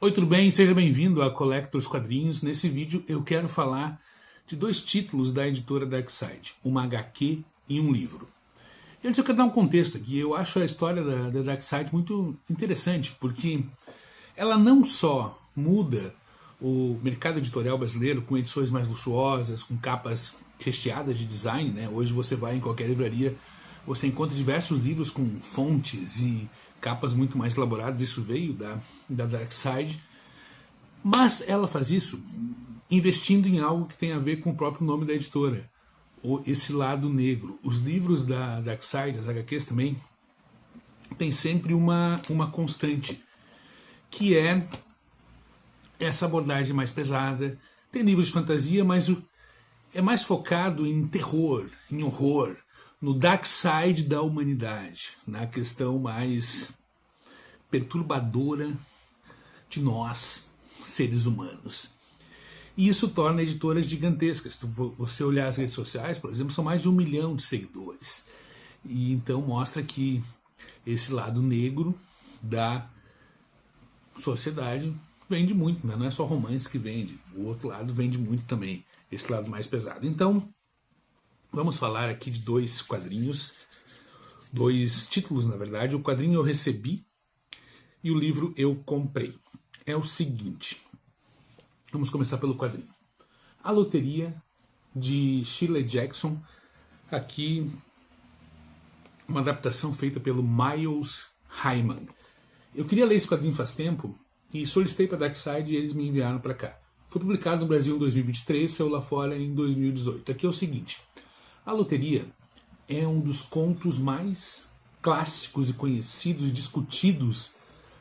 Oi, tudo bem? Seja bem-vindo a Collectors Quadrinhos. Nesse vídeo eu quero falar de dois títulos da editora Darkside, uma HQ e um livro. E antes eu quero dar um contexto aqui. Eu acho a história da Darkside muito interessante, porque ela não só muda o mercado editorial brasileiro com edições mais luxuosas, com capas recheadas de design, né? Hoje você vai em qualquer livraria, você encontra diversos livros com fontes e capas muito mais elaboradas. Isso veio da Darkside. Mas ela faz isso investindo em algo que tem a ver com o próprio nome da editora, esse lado negro. Os livros da Darkside, as HQs também, tem sempre uma constante, que é essa abordagem mais pesada. Tem livros de fantasia, mas é mais focado em terror, em horror, no dark side da humanidade, na questão mais perturbadora de nós, seres humanos. E isso torna editoras gigantescas. Se você olhar as redes sociais, por exemplo, são mais de 1 milhão de seguidores. E então mostra que esse lado negro da sociedade vende muito, né? Não é só romance que vende, o outro lado vende muito também, esse lado mais pesado. Então, vamos falar aqui de dois quadrinhos, dois títulos, na verdade. O quadrinho eu recebi e o livro eu comprei. É o seguinte, vamos começar pelo quadrinho. A Loteria, de Shirley Jackson, aqui uma adaptação feita pelo Miles Hyman. Eu queria ler esse quadrinho faz tempo e solicitei para a Darkside e eles me enviaram para cá. Foi publicado no Brasil em 2023, saiu lá fora em 2018. Aqui é o seguinte, A Loteria é um dos contos mais clássicos e conhecidos e discutidos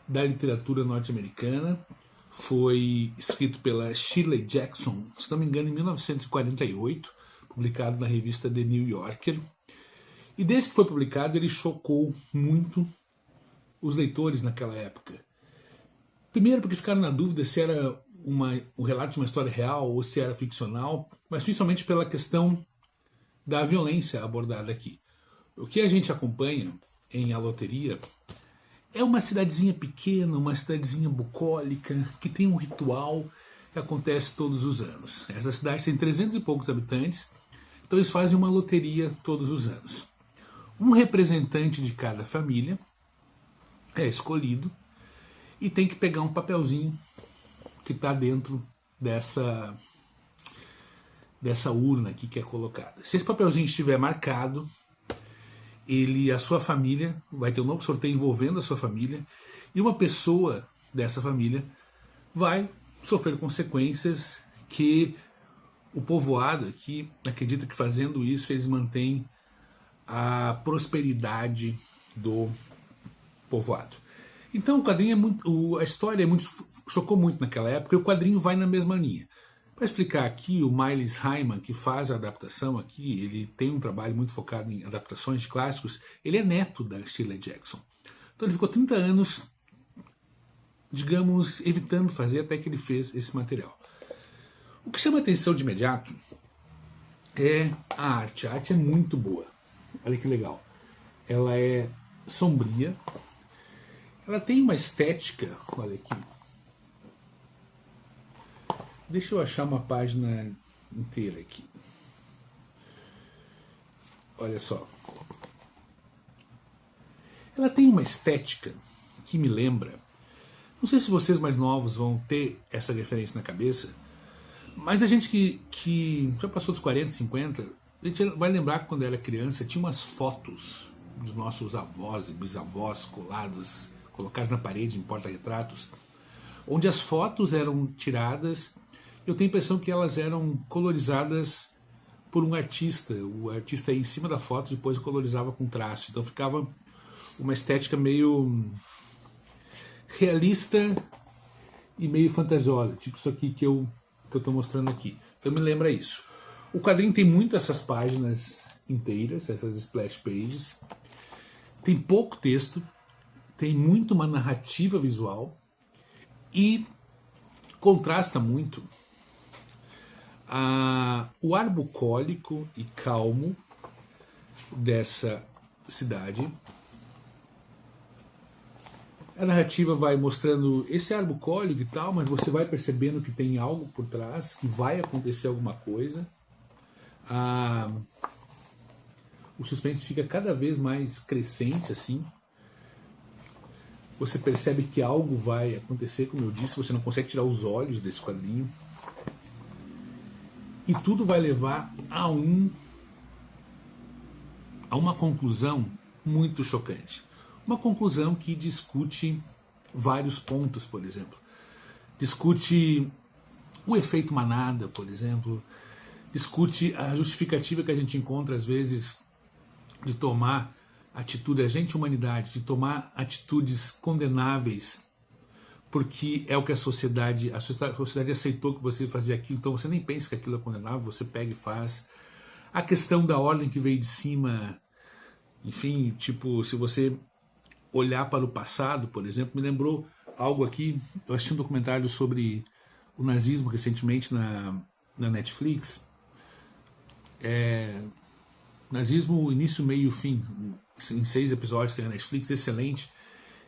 da literatura norte-americana. Foi escrito pela Shirley Jackson, se não me engano, em 1948, publicado na revista The New Yorker. E desde que foi publicado, ele chocou muito os leitores naquela época. Primeiro porque ficaram na dúvida se era um relato de uma história real ou se era ficcional, mas principalmente pela questão da violência abordada aqui. O que a gente acompanha em A Loteria é uma cidadezinha pequena, uma cidadezinha bucólica, que tem um ritual que acontece todos os anos. Essa cidade tem 300 e poucos habitantes, então eles fazem uma loteria todos os anos. Um representante de cada família é escolhido e tem que pegar um papelzinho que está dentro dessa urna aqui que é colocada. Se esse papelzinho estiver marcado, a sua família, vai ter um novo sorteio envolvendo a sua família, e uma pessoa dessa família vai sofrer consequências que o povoado aqui acredita que fazendo isso eles mantêm a prosperidade do povoado. Então o quadrinho a história chocou muito naquela época, e o quadrinho vai na mesma linha. Para explicar aqui, o Miles Hyman, que faz a adaptação aqui, ele tem um trabalho muito focado em adaptações de clássicos, ele é neto da Shirley Jackson. Então ele ficou 30 anos, digamos, evitando fazer até que ele fez esse material. O que chama atenção de imediato é a arte. A arte é muito boa. Olha que legal. Ela é sombria, ela tem uma estética, olha aqui. Deixa eu achar uma página inteira aqui. Olha só. Ela tem uma estética que me lembra. Não sei se vocês mais novos vão ter essa referência na cabeça, mas a gente que já passou dos 40, 50, a gente vai lembrar que quando era criança tinha umas fotos dos nossos avós e bisavós colocadas na parede em porta-retratos, onde as fotos eram tiradas. Eu tenho a impressão que elas eram colorizadas por um artista. O artista ia em cima da foto, depois colorizava com traço. Então ficava uma estética meio realista e meio fantasiosa, tipo isso aqui que eu estou mostrando aqui. Então me lembra isso. O quadrinho tem muito essas páginas inteiras, essas splash pages. Tem pouco texto, tem muito uma narrativa visual e contrasta muito o ar bucólico e calmo dessa cidade A narrativa vai mostrando esse ar bucólico e tal, mas você vai percebendo que tem algo por trás, que vai acontecer alguma coisa. O suspense fica cada vez mais crescente, assim. Você percebe que algo vai acontecer, como eu disse, você não consegue tirar os olhos desse quadrinho. E tudo vai levar a uma conclusão muito chocante. Uma conclusão que discute vários pontos, por exemplo. Discute o efeito manada, por exemplo. Discute a justificativa que a gente encontra, às vezes, de tomar atitude, a gente, humanidade, de tomar atitudes condenáveis, porque é o que a sociedade aceitou que você fazia aquilo, então você nem pensa que aquilo é condenável, você pega e faz. A questão da ordem que veio de cima, enfim, tipo, se você olhar para o passado, por exemplo, me lembrou algo aqui, eu assisti um documentário sobre o nazismo recentemente na Netflix. Nazismo, início, meio e fim, em 6 episódios, tem a Netflix, excelente,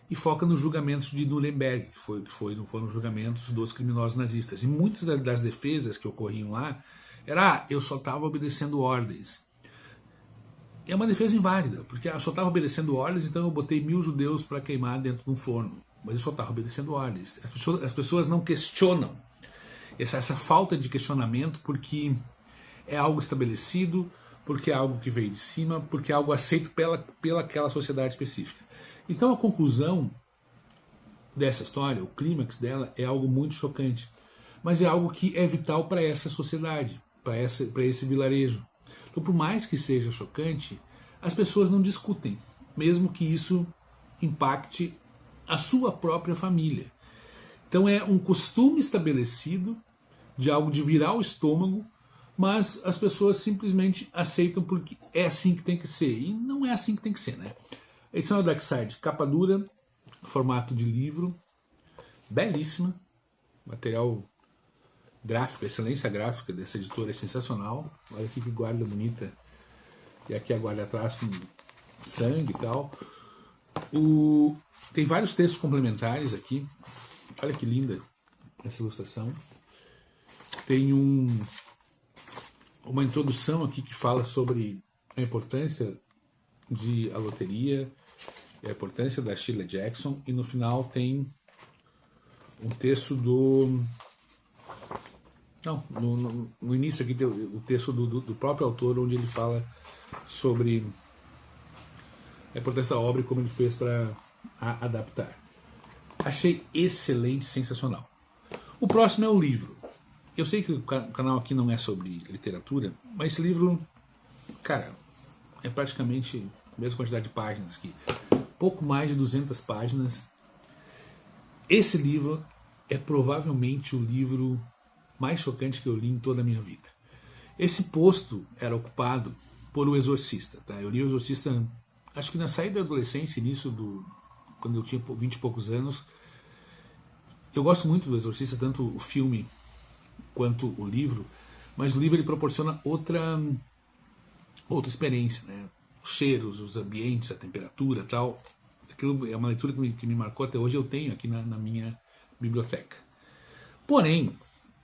e foca nos julgamentos de Nuremberg, que foram os julgamentos dos criminosos nazistas. E muitas das defesas que ocorriam lá era, eu só estava obedecendo ordens. É uma defesa inválida, porque eu só estava obedecendo ordens, então eu botei 1000 judeus para queimar dentro de um forno. Mas eu só estava obedecendo ordens. As pessoas não questionam essa falta de questionamento, porque é algo estabelecido, porque é algo que veio de cima, porque é algo aceito pela aquela sociedade específica. Então a conclusão dessa história, o clímax dela, é algo muito chocante, mas é algo que é vital para essa sociedade, para esse vilarejo. Então, por mais que seja chocante, as pessoas não discutem, mesmo que isso impacte a sua própria família. Então é um costume estabelecido de algo de virar o estômago, mas as pessoas simplesmente aceitam porque é assim que tem que ser. E não é assim que tem que ser, né? Edição da Dark Side, capa dura, formato de livro, belíssima, material gráfico, a excelência gráfica dessa editora é sensacional. Olha aqui que guarda bonita. E aqui a guarda atrás com sangue e tal. Tem vários textos complementares aqui. Olha que linda essa ilustração. Tem uma introdução aqui que fala sobre a importância de a loteria, a importância da Shirley Jackson, e no final tem um texto do... Não, no início aqui tem o texto do próprio autor, onde ele fala sobre a importância da obra e como ele fez para adaptar. Achei excelente, sensacional. O próximo é o livro. Eu sei que o canal aqui não é sobre literatura, mas esse livro, cara, é praticamente a mesma quantidade de páginas aqui. Pouco mais de 200 páginas. Esse livro é provavelmente o livro mais chocante que eu li em toda a minha vida. Esse posto era ocupado por O Exorcista. Tá? Eu li O Exorcista, acho que na saída da adolescência, quando eu tinha 20 e poucos anos. Eu gosto muito do Exorcista, tanto o filme quanto o livro, mas o livro ele proporciona outra experiência, né? Os cheiros, os ambientes, a temperatura, tal. Aquilo é uma leitura que me marcou até hoje. Eu tenho aqui na minha biblioteca. Porém,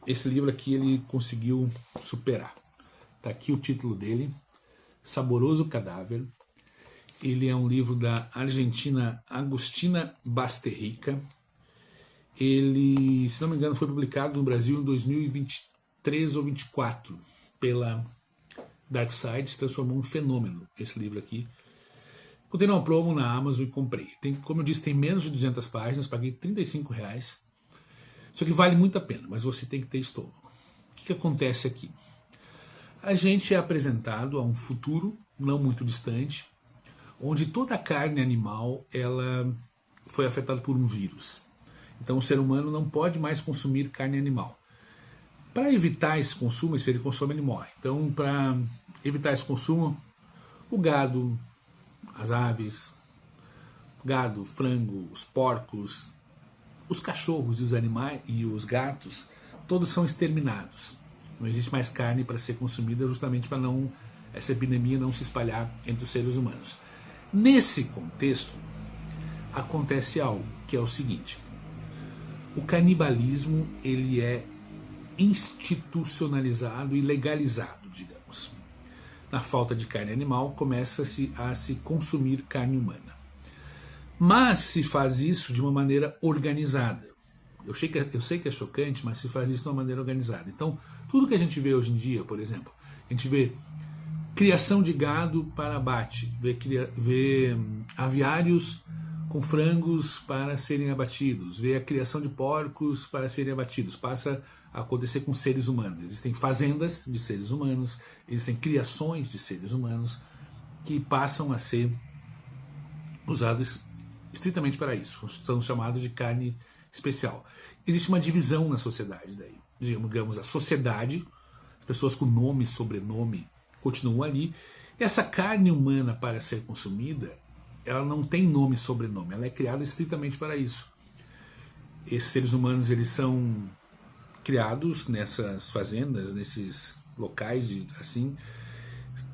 esse livro aqui ele conseguiu superar. Tá aqui o título dele, Saboroso Cadáver. Ele é um livro da argentina Agustina Basterrica. Ele, se não me engano, foi publicado no Brasil em 2023 ou 2024 pela Dark Side. Se transformou em um fenômeno esse livro aqui. Encontrei uma promo na Amazon e comprei. Como eu disse, tem menos de 200 páginas, paguei R$35. Isso aqui vale muito a pena, mas você tem que ter estômago. O que acontece aqui? A gente é apresentado a um futuro não muito distante, onde toda a carne animal ela foi afetada por um vírus. Então o ser humano não pode mais consumir carne animal. Para evitar esse consumo, se ele consome, ele morre. Então, para evitar esse consumo, o gado, as aves, gado, frango, os porcos, os cachorros e os animais e os gatos, todos são exterminados. Não existe mais carne para ser consumida, justamente para essa epidemia não se espalhar entre os seres humanos. Nesse contexto, acontece algo. que é o seguinte: o canibalismo ele é institucionalizado e legalizado, digamos. Na falta de carne animal, começa-se a se consumir carne humana. Mas se faz isso de uma maneira organizada. Eu sei que é chocante, mas se faz isso de uma maneira organizada. Então, tudo que a gente vê hoje em dia, por exemplo, a gente vê criação de gado para abate, vê aviários com frangos para serem abatidos, vê a criação de porcos para serem abatidos, passa a acontecer com seres humanos. Existem fazendas de seres humanos, existem criações de seres humanos que passam a ser usados estritamente para isso, são chamados de carne especial. Existe uma divisão na sociedade daí. Digamos, a sociedade, as pessoas com nome e sobrenome continuam ali. Essa carne humana para ser consumida, ela não tem nome e sobrenome, ela é criada estritamente para isso. Esses seres humanos, eles são criados nessas fazendas, nesses locais, assim,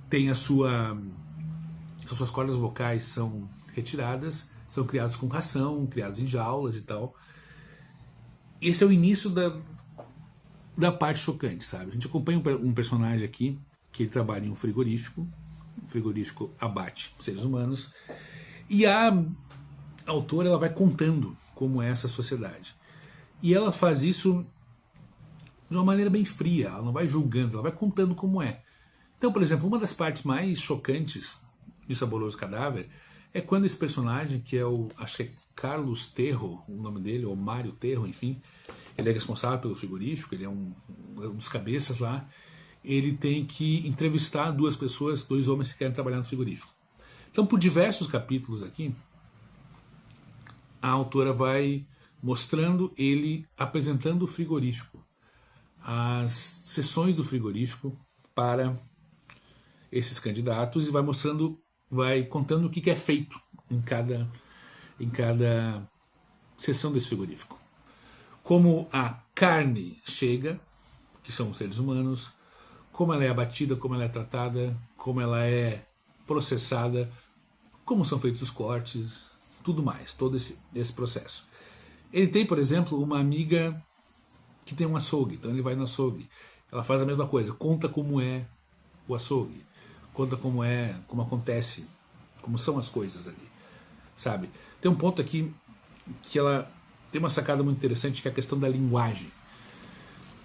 tem as suas cordas vocais são retiradas, são criados com ração, criados em jaulas e tal. Esse é o início da parte chocante, sabe? A gente acompanha um personagem aqui, que ele trabalha em um frigorífico abate seres humanos, e a autora ela vai contando como é essa sociedade. E ela faz isso de uma maneira bem fria, ela não vai julgando, ela vai contando como é. Então, por exemplo, uma das partes mais chocantes de Saboroso Cadáver é quando esse personagem, que é acho que é Carlos Terro, o nome dele, ou Mário Terro, enfim, ele é responsável pelo frigorífico, ele é um dos cabeças lá, ele tem que entrevistar duas pessoas, dois homens que querem trabalhar no frigorífico. Então, por diversos capítulos aqui, a autora vai mostrando ele apresentando o frigorífico, as sessões do frigorífico para esses candidatos, e vai contando o que é feito em cada sessão desse frigorífico. Como a carne chega, que são os seres humanos, como ela é abatida, como ela é tratada, como ela é processada, como são feitos os cortes, tudo mais, todo esse processo. Ele tem, por exemplo, uma amiga que tem um açougue, então ele vai no açougue, ela faz a mesma coisa, conta como é o açougue, conta como acontece, como são as coisas ali, sabe? Tem um ponto aqui que ela tem uma sacada muito interessante, que é a questão da linguagem.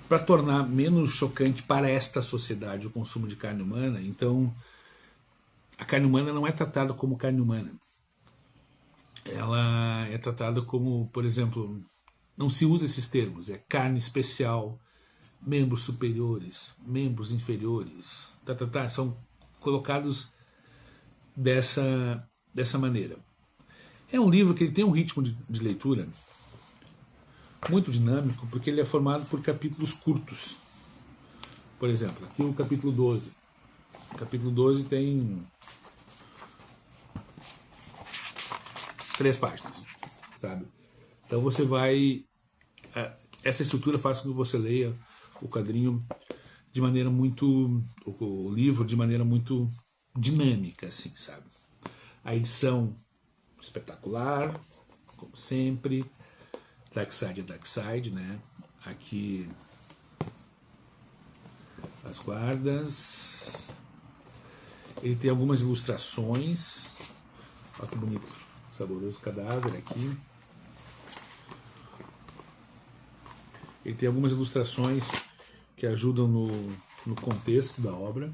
Para tornar menos chocante para esta sociedade o consumo de carne humana, então a carne humana não é tratada como carne humana. Ela é tratada como, por exemplo, não se usa esses termos, é carne especial, membros superiores, membros inferiores, são colocados dessa maneira. É um livro que ele tem um ritmo de leitura muito dinâmico, porque ele é formado por capítulos curtos. Por exemplo, aqui o capítulo 12. O capítulo 12 tem 3 páginas, sabe? Então você vai... Essa estrutura faz com que você leia o quadrinho de maneira muito... o livro de maneira muito dinâmica, assim, sabe? A edição espetacular, como sempre. Dark Side é Dark Side, né? Aqui as guardas. Ele tem algumas ilustrações. Olha que bonito. Saboroso Cadáver aqui. Ele tem algumas ilustrações que ajudam no contexto da obra.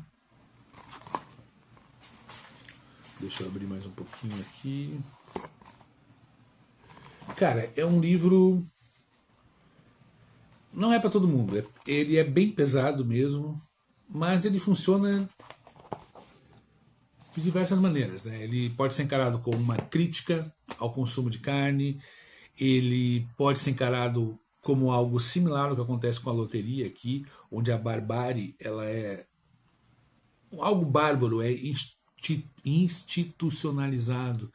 Deixa eu abrir mais um pouquinho aqui. Cara, é um livro... Não é para todo mundo. Ele é bem pesado mesmo, mas ele funciona de diversas maneiras, né? Ele pode ser encarado como uma crítica ao consumo de carne, ele pode ser encarado como algo similar ao que acontece com a loteria aqui, onde a barbárie ela é algo bárbaro, é institucionalizado,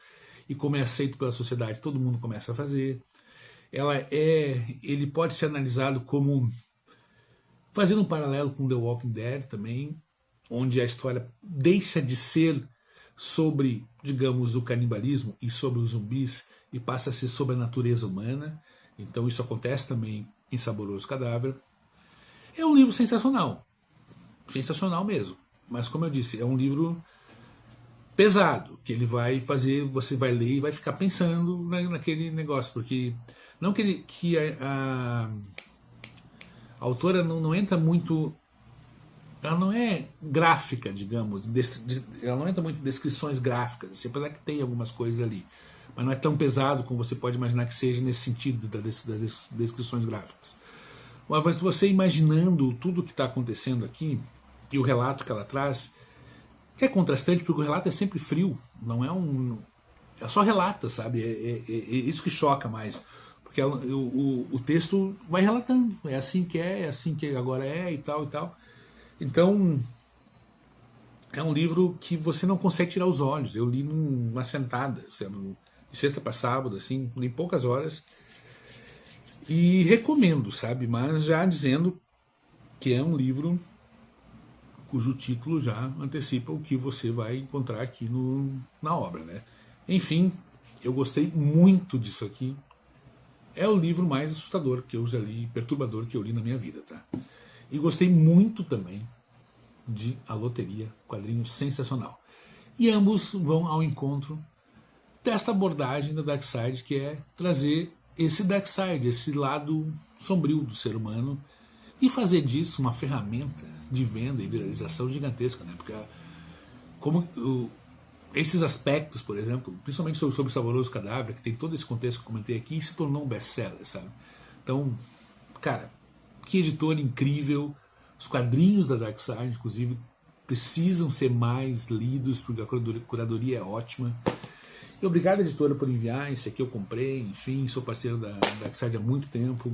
e como é aceito pela sociedade, todo mundo começa a fazer. Ele pode ser analisado como, fazendo um paralelo com The Walking Dead também, onde a história deixa de ser sobre, digamos, o canibalismo e sobre os zumbis, e passa a ser sobre a natureza humana. Então isso acontece também em Saboroso Cadáver. É um livro sensacional. Sensacional mesmo. Mas como eu disse, é um livro pesado, que ele vai fazer, você vai ler e vai ficar pensando naquele negócio, porque não que a autora não entra muito, ela não é gráfica, digamos, ela não entra muito em descrições gráficas, apesar que tem algumas coisas ali, mas não é tão pesado como você pode imaginar que seja nesse sentido das descrições gráficas. Mas você imaginando tudo o que está acontecendo aqui e o relato que ela traz, que é contrastante, porque o relato é sempre frio, não é um. É só relata, sabe? É isso que choca mais. Porque o texto vai relatando. É assim que agora é e tal e tal. Então, é um livro que você não consegue tirar os olhos. Eu li numa sentada, sabe? De sexta para sábado, assim, em poucas horas. E recomendo, sabe? Mas já dizendo que é um livro cujo título já antecipa o que você vai encontrar aqui na obra, né? Enfim, eu gostei muito disso aqui. É o livro mais assustador que eu já li, perturbador que eu li na minha vida, tá? E gostei muito também de A Loteria, quadrinho sensacional. E ambos vão ao encontro desta abordagem da Darkseid, que é trazer esse Darkseid, esse lado sombrio do ser humano, e fazer disso uma ferramenta de venda e viralização gigantesca, né? Porque esses aspectos, por exemplo, principalmente sobre Saboroso Cadáver, que tem todo esse contexto que eu comentei aqui, se tornou um best-seller, sabe? Então, cara, que editor incrível. Os quadrinhos da Darkseid, inclusive, precisam ser mais lidos, porque a curadoria é ótima. E obrigado, editora, por enviar. Esse aqui eu comprei, enfim, sou parceiro da Darkseid há muito tempo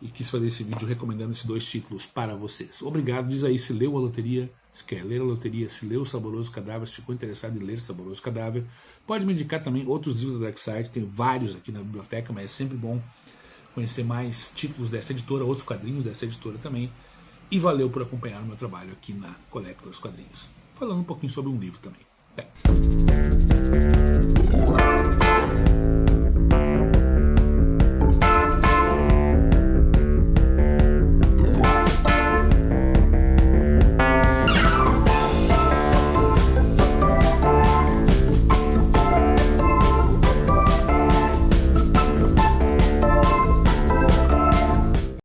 e quis fazer esse vídeo recomendando esses dois títulos para vocês. Obrigado. Diz aí se leu A Loteria, se quer ler A Loteria, se leu Saboroso Cadáver, se ficou interessado em ler Saboroso Cadáver. Pode me indicar também outros livros da Darkseid, tem vários aqui na biblioteca, mas é sempre bom conhecer mais títulos dessa editora, outros quadrinhos dessa editora também. E valeu por acompanhar o meu trabalho aqui na Collectors Quadrinhos. Falando um pouquinho sobre um livro também. Até.